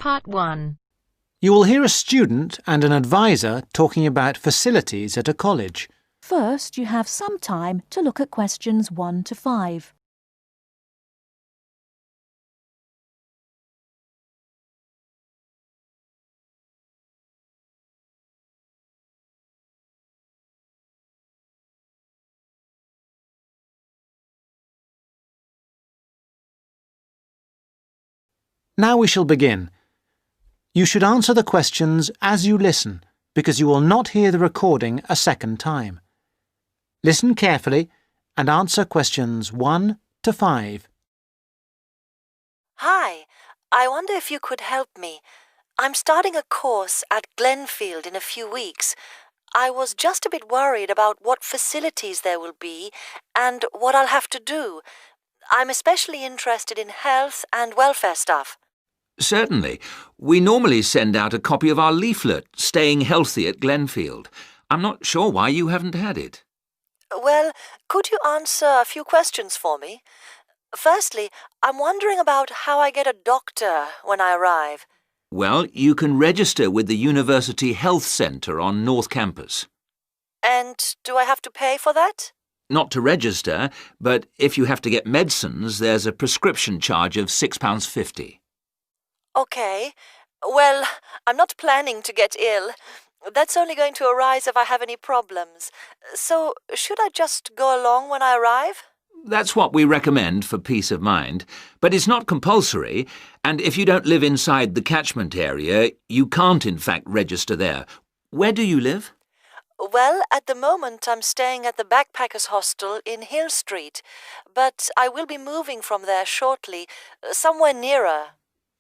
Part 1. You will hear a student and an advisor talking about facilities at a college. First, you have some time to look at questions 1 to 5. Now we shall begin. You should answer the questions as you listen, because you will not hear the recording a second time. Listen carefully and answer questions 1 to 5. Hi, I wonder if you could help me. I'm starting a course at Glenfield in a few weeks. I was just a bit worried about what facilities there will be and what I'll have to do. I'm especially interested in health and welfare stuff. Certainly. We normally send out a copy of our leaflet, Staying Healthy at Glenfield. I'm not sure why you haven't had it. Well, could you answer a few questions for me? Firstly, I'm wondering about how I get a doctor when I arrive. Well, you can register with the University Health Centre on North Campus. And do I have to pay for that? Not to register, but if you have to get medicines, there's a prescription charge of £6.50. Okay. Well, I'm not planning to get ill. That's only going to arise if I have any problems. So, should I just go along when I arrive? That's what we recommend for peace of mind, but it's not compulsory, and if you don't live inside the catchment area, you can't in fact register there. Where do you live? Well, at the moment I'm staying at the Backpackers Hostel in Hill Street, but I will be moving from there shortly, somewhere nearer.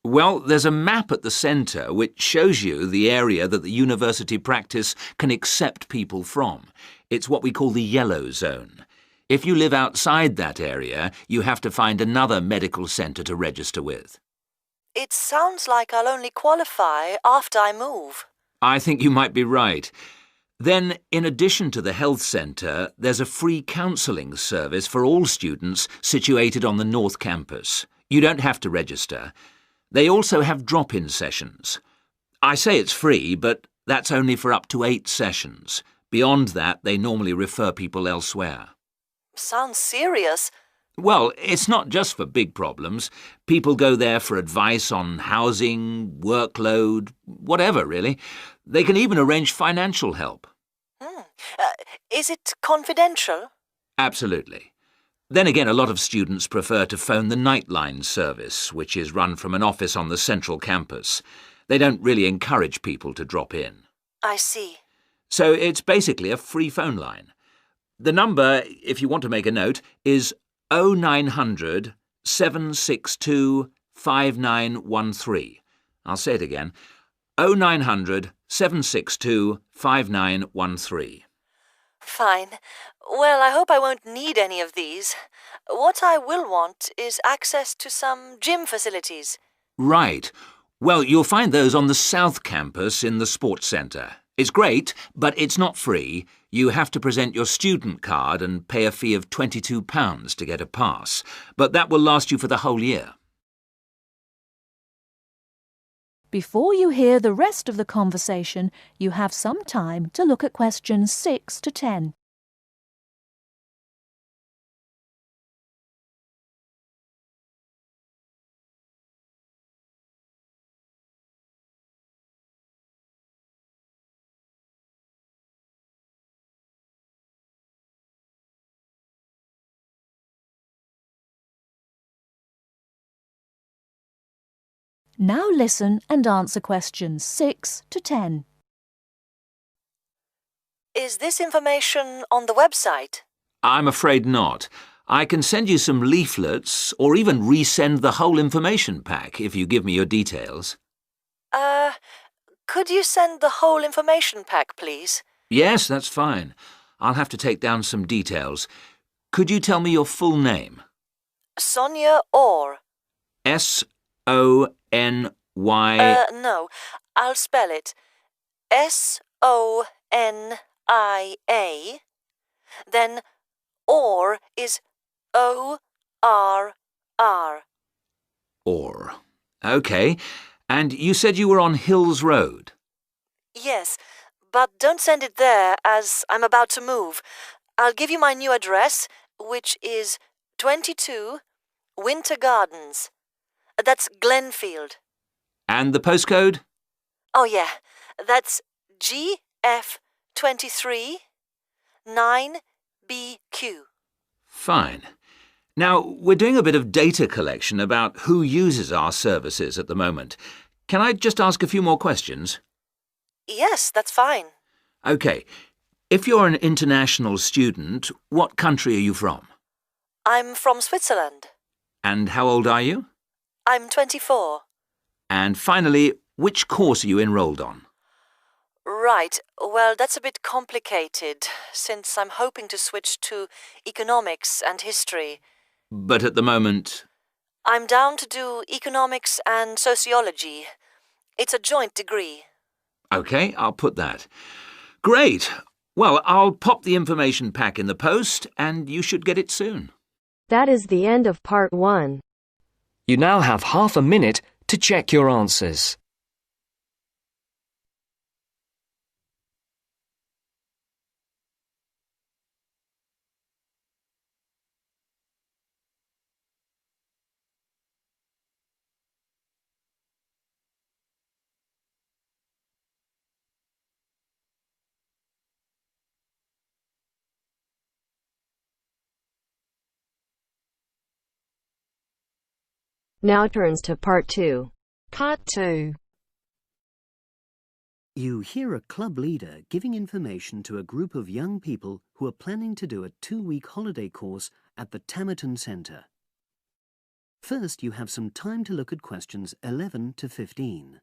Well, there's a map at the centre which shows you the area that the university practice can accept people from. It's what we call the yellow zone. If you live outside that area, you have to find another medical centre to register with. It sounds like I'll only qualify after I move. I think you might be right. Then, in addition to the health centre, there's a free counselling service for all students situated on the North Campus. You don't have to register. They also have drop-in sessions. I say it's free, but that's only for up to 8 sessions. Beyond that, they normally refer people elsewhere. Sounds serious. Well, it's not just for big problems. People go there for advice on housing, workload, whatever, really. They can even arrange financial help. Is it confidential? Absolutely. Then again, a lot of students prefer to phone the Nightline service, which is run from an office on the central campus. They don't really encourage people to drop in. I see. So it's basically a free phone line. The number, if you want to make a note, is 0900 762 5913. I'll say it again. 0900 762 5913. Fine. Well, I hope I won't need any of these. What I will want is access to some gym facilities. Right. Well, you'll find those on the South Campus in the Sports Centre. It's great, but it's not free. You have to present your student card and pay a fee of £22 to get a pass. But that will last you for the whole year. Before you hear the rest of the conversation, you have some time to look at questions 6 to 10. Now listen and answer questions 6 to 10. Is this information on the website? I'm afraid not. I can send you some leaflets or even resend the whole information pack if you give me your details. Could you send the whole information pack, please? Yes, that's fine. I'll have to take down some details. Could you tell me your full name? Sonia Orr. S-O-N-Y... No, I'll spell it. S-O-N-I-A. Then Orr is O-R-R. Orr. OK. And you said you were on Hills Road? Yes, but don't send it there as I'm about to move. I'll give you my new address, which is 22 Winter Gardens. That's Glenfield. And the postcode? Oh, yeah. That's GF23 9BQ. Fine. Now, we're doing a bit of data collection about who uses our services at the moment. Can I just ask a few more questions? Yes, that's fine. OK. If you're an international student, what country are you from? I'm from Switzerland. And how old are you? I'm 24. And finally, which course are you enrolled on? Right. Well, that's a bit complicated, since I'm hoping to switch to economics and history. But at the moment... I'm down to do economics and sociology. It's a joint degree. OK, I'll put that. Great. Well, I'll pop the information pack in the post, and you should get it soon. That is the end of part 1. You now have half a minute to check your answers. Now turns to part 2. Part 2. You hear a club leader giving information to a group of young people who are planning to do a 2-week holiday course at the Tamerton Centre. First, you have some time to look at questions 11 to 15.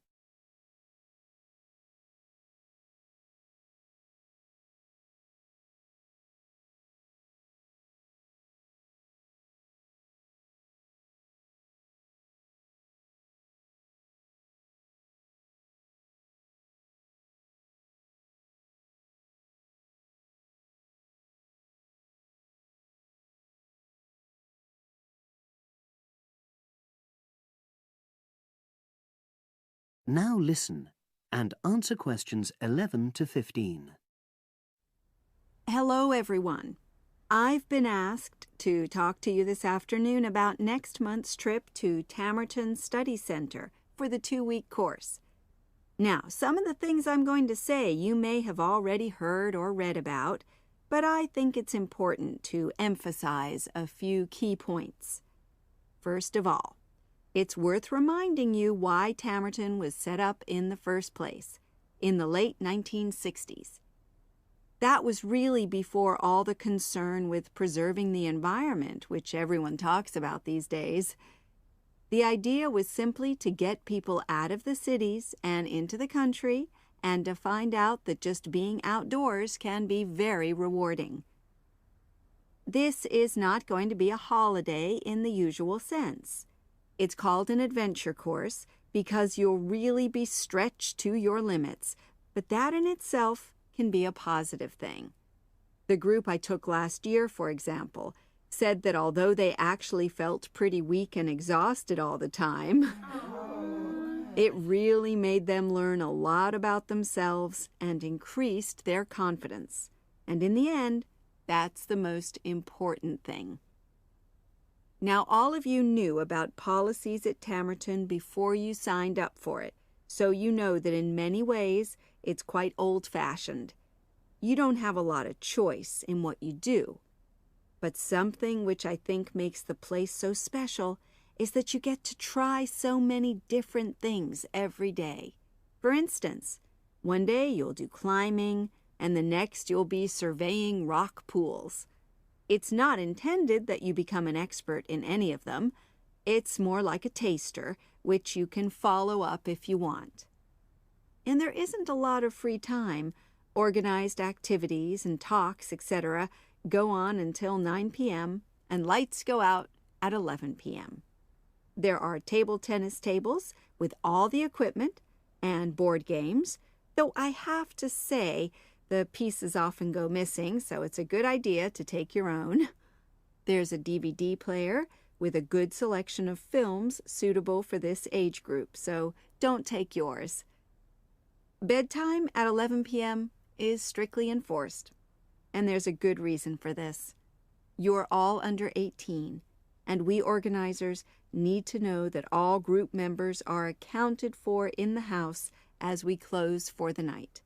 Now listen and answer questions 11 to 15. Hello, everyone. I've been asked to talk to you this afternoon about next month's trip to Tamerton Study Center for the 2-week course. Now, some of the things I'm going to say you may have already heard or read about, but I think it's important to emphasize a few key points. First of all, it's worth reminding you why Tamerton was set up in the first place, in the late 1960s. That was really before all the concern with preserving the environment, which everyone talks about these days. The idea was simply to get people out of the cities and into the country, and to find out that just being outdoors can be very rewarding. This is not going to be a holiday in the usual sense. It's called an adventure course because you'll really be stretched to your limits, but that in itself can be a positive thing. The group I took last year, for example, said that although they actually felt pretty weak and exhausted all the time, it really made them learn a lot about themselves and increased their confidence. And in the end, that's the most important thing. Now, all of you knew about policies at Tamerton before you signed up for it, so you know that in many ways it's quite old-fashioned. You don't have a lot of choice in what you do. But something which I think makes the place so special is that you get to try so many different things every day. For instance, one day you'll do climbing, and the next you'll be surveying rock pools. It's not intended that you become an expert in any of them. It's more like a taster, which you can follow up if you want. And there isn't a lot of free time. Organized activities and talks, etc., go on until 9 p.m., and lights go out at 11 p.m. There are table tennis tables with all the equipment and board games, though I have to say the pieces often go missing, so it's a good idea to take your own. There's a DVD player with a good selection of films suitable for this age group, so don't take yours. Bedtime at 11 p.m. is strictly enforced, and there's a good reason for this. You're all under 18, and we organizers need to know that all group members are accounted for in the house as we close for the night.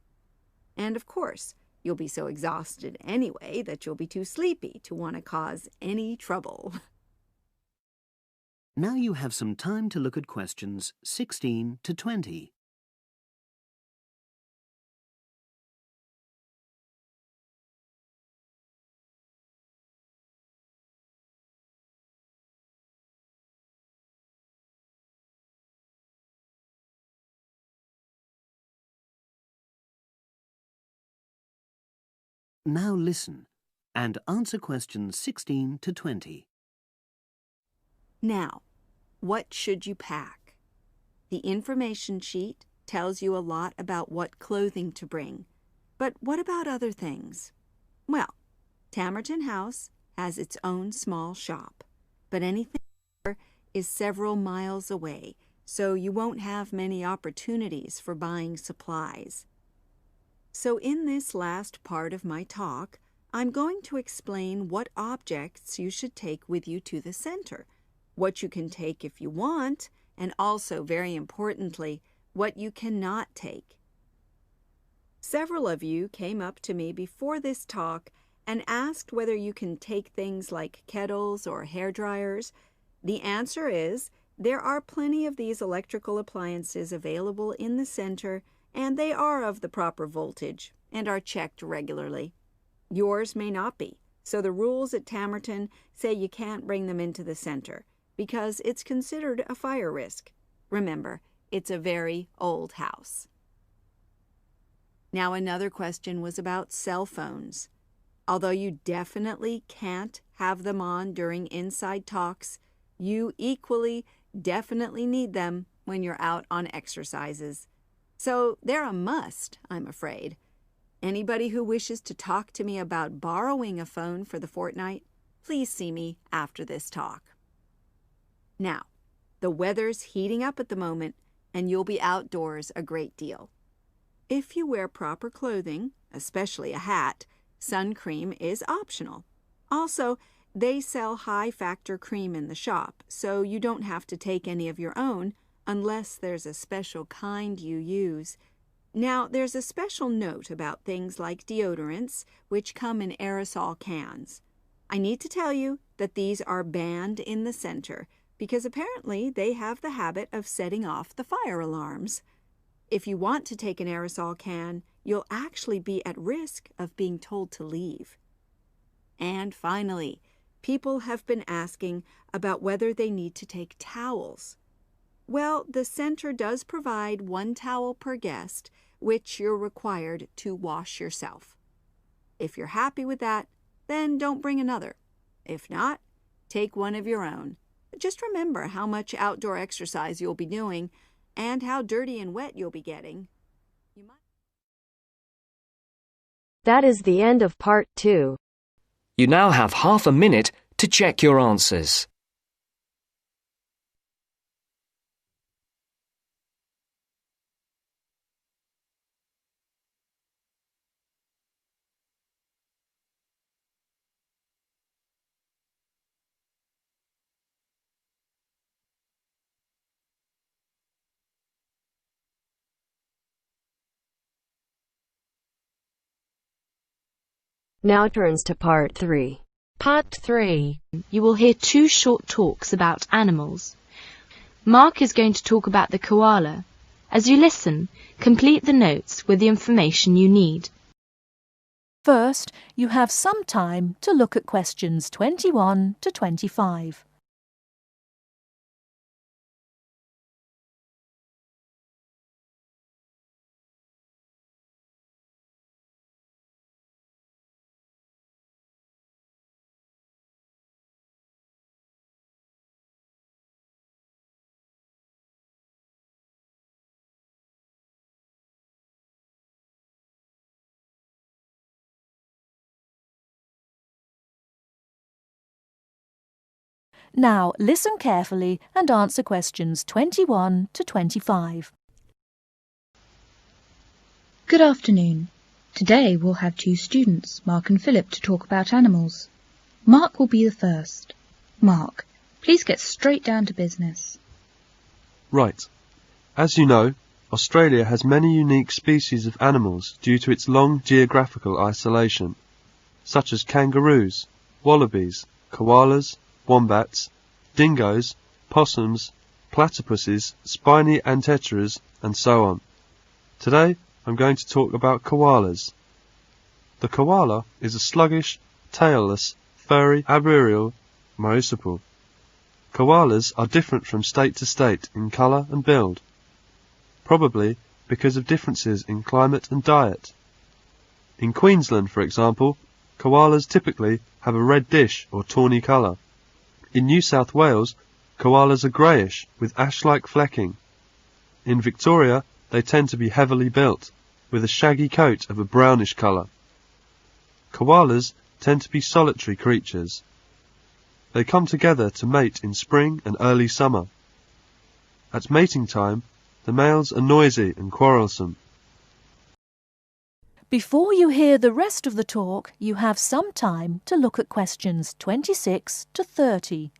And of course, you'll be so exhausted anyway that you'll be too sleepy to want to cause any trouble. Now you have some time to look at questions 16 to 20. Now listen and answer questions 16 to 20. Now, what should you pack? The information sheet tells you a lot about what clothing to bring. But what about other things? Well, Tamerton House has its own small shop, but anything there is several miles away, so you won't have many opportunities for buying supplies. So in this last part of my talk, I'm going to explain what objects you should take with you to the center, what you can take if you want, and also, very importantly, what you cannot take. Several of you came up to me before this talk and asked whether you can take things like kettles or hair dryers. The answer is there are plenty of these electrical appliances available in the center, and they are of the proper voltage and are checked regularly. Yours may not be, so the rules at Tamerton say you can't bring them into the center because it's considered a fire risk. Remember, it's a very old house. Now, another question was about cell phones. Although you definitely can't have them on during inside talks, you equally definitely need them when you're out on exercises. So they're a must, I'm afraid. Anybody who wishes to talk to me about borrowing a phone for the fortnight, please see me after this talk. Now, the weather's heating up at the moment, and you'll be outdoors a great deal. If you wear proper clothing, especially a hat, sun cream is optional. Also, they sell high-factor cream in the shop, so you don't have to take any of your own unless there's a special kind you use. Now, there's a special note about things like deodorants, which come in aerosol cans. I need to tell you that these are banned in the center because apparently they have the habit of setting off the fire alarms. If you want to take an aerosol can, you'll actually be at risk of being told to leave. And finally, people have been asking about whether they need to take towels. Well, the center does provide 1 towel per guest, which you're required to wash yourself. If you're happy with that, then don't bring another. If not, take one of your own. Just remember how much outdoor exercise you'll be doing and how dirty and wet you'll be getting. That is the end of part 2. You now have half a minute to check your answers. Now turns to part 3. Part 3. You will hear 2 short talks about animals. Mark is going to talk about the koala. As you listen, complete the notes with the information you need. First, you have some time to look at questions 21 to 25. Now listen carefully and answer questions 21 to 25. Good afternoon. Today we'll have two students, Mark and Philip, to talk about animals. Mark will be the first. Mark, please get straight down to business. Right. As you know, Australia has many unique species of animals due to its long geographical isolation, such as kangaroos, wallabies, koalas, wombats, dingoes, possums, platypuses, spiny anteteras, and so on. Today, I'm going to talk about koalas. The koala is a sluggish, tailless, furry, arboreal marsupial. Koalas are different from state to state in colour and build, probably because of differences in climate and diet. In Queensland, for example, koalas typically have a red dish or tawny colour. In New South Wales, koalas are greyish with ash-like flecking. In Victoria, they tend to be heavily built, with a shaggy coat of a brownish colour. Koalas tend to be solitary creatures. They come together to mate in spring and early summer. At mating time, the males are noisy and quarrelsome. Before you hear the rest of the talk, you have some time to look at questions 26 to 30.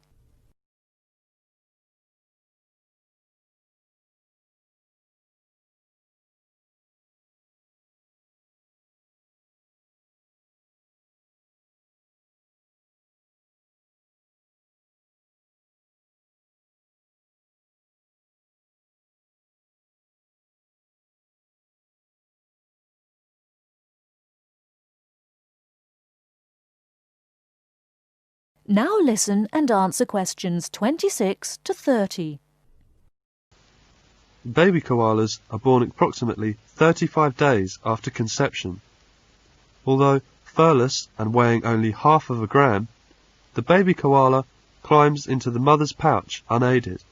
Now listen and answer questions 26 to 30. Baby koalas are born approximately 35 days after conception. Although furless and weighing only half of a gram, the baby koala climbs into the mother's pouch unaided.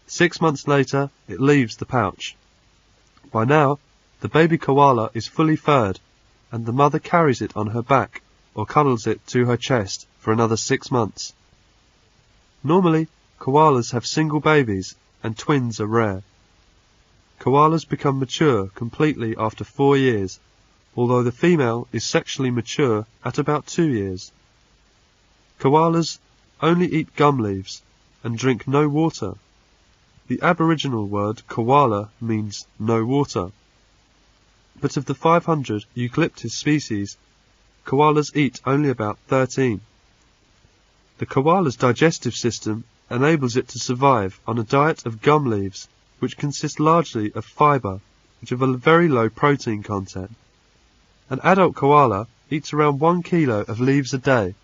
6 months later, it leaves the pouch. By now, the baby koala is fully furred, and the mother carries it on her back or cuddles it to her chest for another 6 months. Normally, koalas have single babies, and twins are rare. Koalas become mature completely after 4 years, although the female is sexually mature at about 2 years. Koalas only eat gum leaves and drink no water. The Aboriginal word koala means no water. But of the 500 eucalyptus species, koalas eat only about 13. The koala's digestive system enables it to survive on a diet of gum leaves, which consist largely of fibre, which have a very low protein content. An adult koala eats around 1 kilo of leaves a day.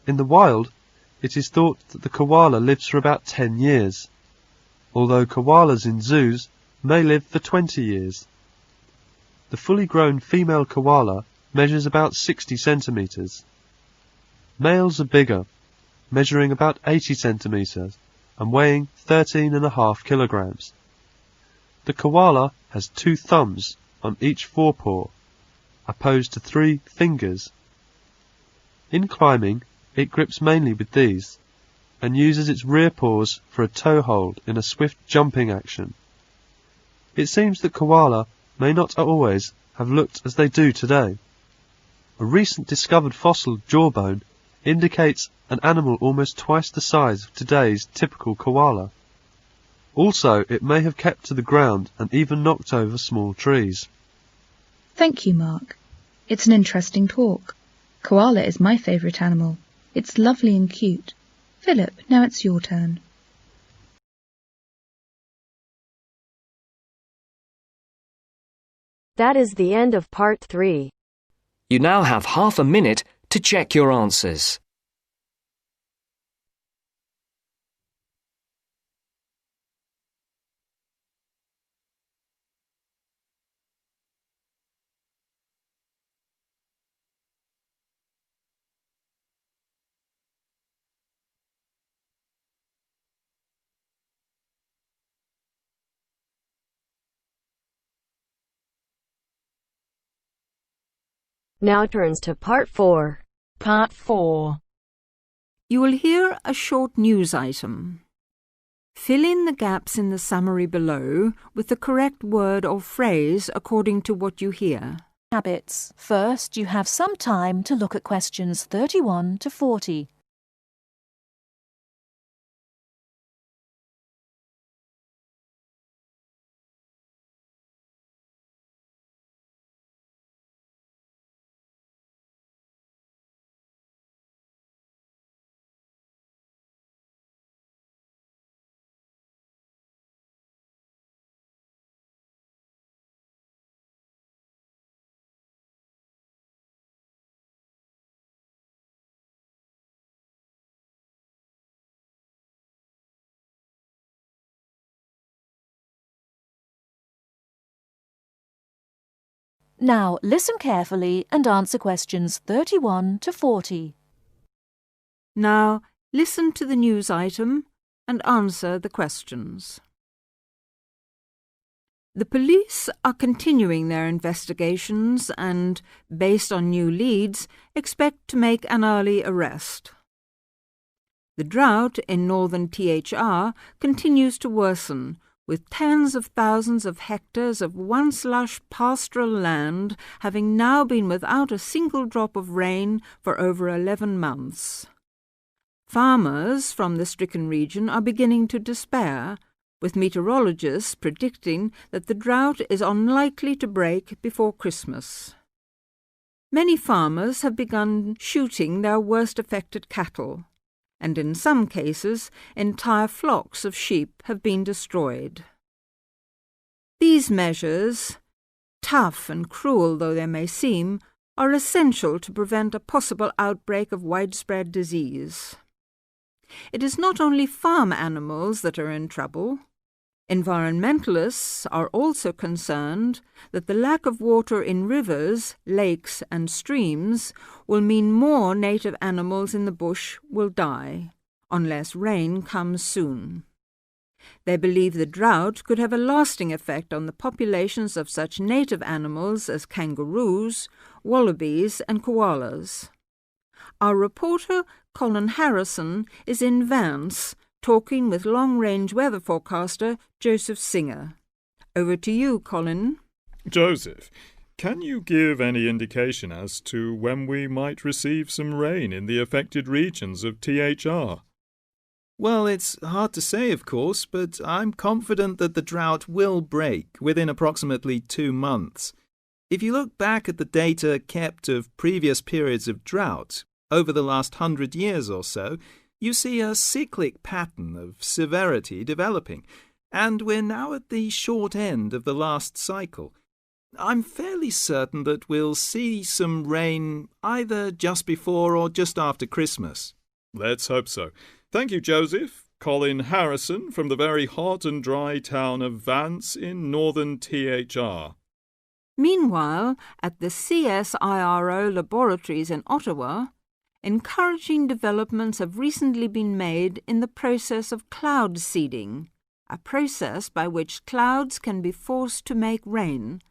In the wild, it is thought that the koala lives for about 10 years, although koalas in zoos may live for 20 years. The fully grown female koala measures about 60 centimetres. Males are bigger, measuring about 80 centimetres and weighing 13.5 kilograms. The koala has 2 thumbs on each forepaw, opposed to 3 fingers. In climbing, it grips mainly with these, and uses its rear paws for a toe hold in a swift jumping action. It seems that koala may not always have looked as they do today. A recent discovered fossil jawbone indicates an animal almost twice the size of today's typical koala. Also, it may have kept to the ground and even knocked over small trees. Thank you, Mark. It's an interesting talk. Koala is my favourite animal. It's lovely and cute. Philip, now it's your turn. That is the end of part 3. You now have half a minute to check your answers. Now turns to part 4. Part 4. You will hear a short news item. Fill in the gaps in the summary below with the correct word or phrase according to what you hear. Habits. First, you have some time to look at questions 31 to 40. Now, listen carefully and answer questions 31 to 40. Now, listen to the news item and answer the questions. The police are continuing their investigations and, based on new leads, expect to make an early arrest. The drought in northern THR continues to worsen, with tens of thousands of hectares of once lush pastoral land having now been without a single drop of rain for over 11 months. Farmers from the stricken region are beginning to despair, with meteorologists predicting that the drought is unlikely to break before Christmas. Many farmers have begun shooting their worst affected cattle, and in some cases entire flocks of sheep have been destroyed. These measures, tough and cruel though they may seem, are essential to prevent a possible outbreak of widespread disease. It is not only farm animals that are in trouble. Environmentalists are also concerned that the lack of water in rivers, lakes and streams will mean more native animals in the bush will die, unless rain comes soon. They believe the drought could have a lasting effect on the populations of such native animals as kangaroos, wallabies and koalas. Our reporter, Colin Harrison, is in Vance, talking with long-range weather forecaster Joseph Singer. Over to you, Colin. Joseph, can you give any indication as to when we might receive some rain in the affected regions of THR? Well, it's hard to say, of course, but I'm confident that the drought will break within approximately 2 months. If you look back at the data kept of previous periods of drought, over the last 100 years or so, you see a cyclic pattern of severity developing, and we're now at the short end of the last cycle. I'm fairly certain that we'll see some rain either just before or just after Christmas. Let's hope so. Thank you, Joseph. Colin Harrison from the very hot and dry town of Vance in northern THR. Meanwhile, at the CSIRO laboratories in Ottawa, encouraging developments have recently been made in the process of cloud seeding, a process by which clouds can be forced to make rain,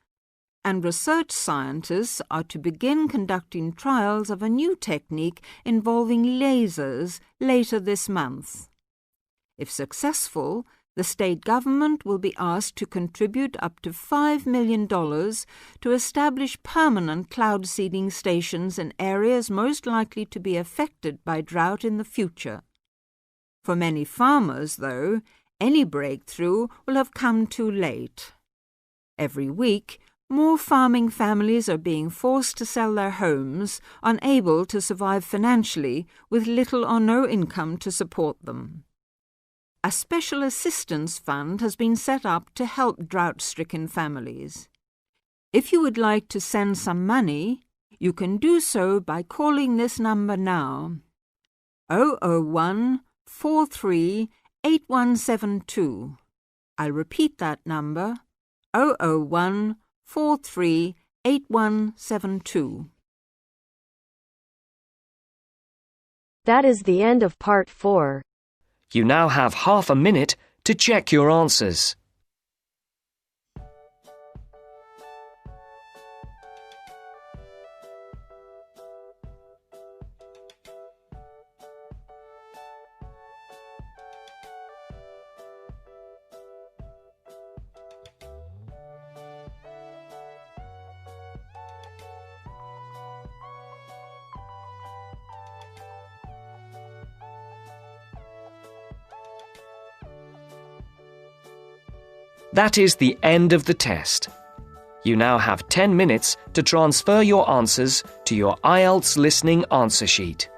and research scientists are to begin conducting trials of a new technique involving lasers later this month. If successful, the state government will be asked to contribute up to $5 million to establish permanent cloud seeding stations in areas most likely to be affected by drought in the future. For many farmers, though, any breakthrough will have come too late. Every week, more farming families are being forced to sell their homes, unable to survive financially, with little or no income to support them. A special assistance fund has been set up to help drought-stricken families. If you would like to send some money, you can do so by calling this number now, 001 43 8172. I'll repeat that number, 001 43 8172. That is the end of part 4. You now have half a minute to check your answers. That is the end of the test. You now have 10 minutes to transfer your answers to your Ielts listening answer sheet.